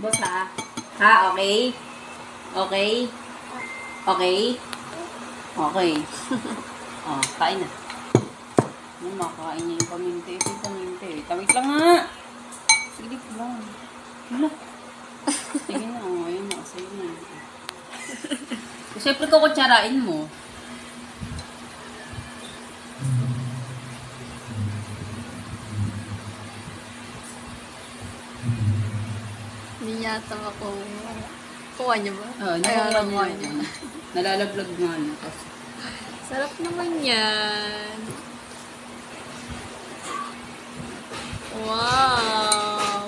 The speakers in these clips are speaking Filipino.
Boss ha? Ha, okay? Okay? Okay? Okay. Oh, kain na. Ano, makain niya yung paminti. Ito yung paminti. Tawid lang nga. Sige, dito lang. Hala. Sige na, oh. Ayun na. Sa'yo na. Siyempre kukutsarain mo. Hindi yata ako. Kuha niyo ba? Oo, nakuha niya. Nalalaglag nga ano. Sarap naman yan. Wow!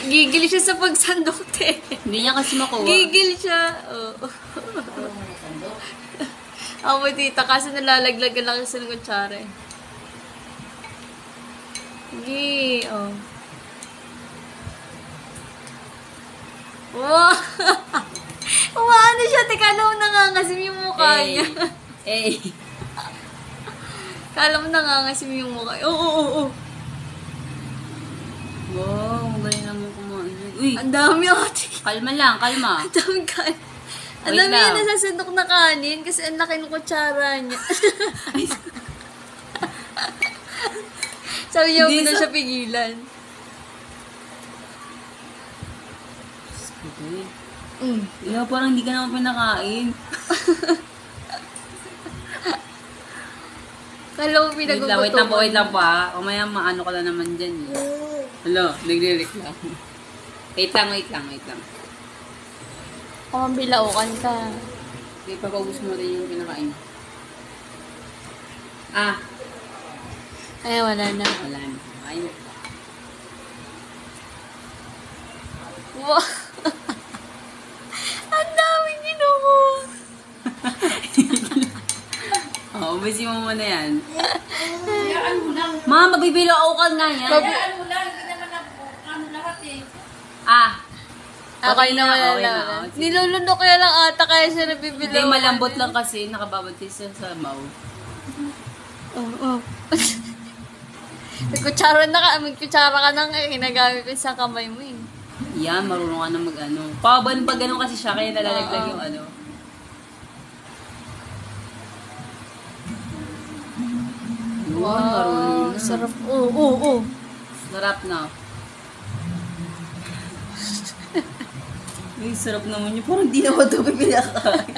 Gigil siya sa pagsandok, te. Hindi niya kasi makuha. Gigil siya. Oh. Ako, tita, kasi nalalaglagan lang kasi ng kutsara eh. Sige, oh. Wow! Umaano siya, teka, alam mo nangangasim yung mukha niya. Eh. Kala mo nangangasim yung mukha. Oo. Wow, magaling naman kumain. Uy, Ang dami ate. kalma lang, kalma. Ang dami kanin. Ang Wait dami lang. yung nasasandok na kanin kasi ang laki ng kutsara niya. Sabi niya, huwag Hindi na sa- siya pigilan. Okay. Ikaw parang hindi ka naman pinakain. Kala mo pinagugutom. Wait lang pa. O maya maano ka lang naman dyan eh. Hello, nagre-reklamo. Wait lang. Kamambilaukan ka. Okay, pag-ubus mo rin yung pinakain. Ah, Ay, wala na. wala na. Ayun. Wow! Ang daming ginuha! Oo, ubusin mo muna yan. Ma, magbibilo ako ka nga yan. Ah, Okay na, wala okay na. na. Oh, sige. Nilulundok kaya lang ata kaya siya nabibilaw. Hindi, malambot lang kasi. Nakababad siya sa maw. Oo. May kutsara ka nang ginagamit ko sa kamay mo eh. Yan, marunong ka na mag-ano. Paban pag gano'n kasi siya, kaya nalalaglag yung ano. Yun, marunong na. Sarap. Oo. Sarap na. Ay, sarap naman yun. Parang di naman ito pipilakain.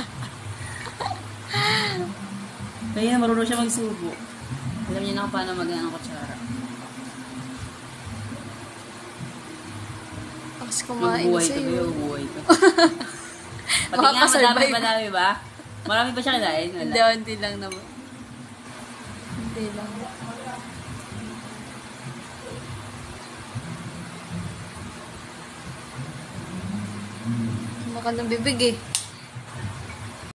Kaya marunong siya magsubo. Alam niya na kung paano mag-ano ng kutsara. Tapos kumain Magbuhay ka ba sa'yo. yung buhay ka? Pati nga, Makakasurvive. madami ba? Marami ba siya kinain? Wala. Hindi lang naman. Hindi lang. Baka nang bibig eh.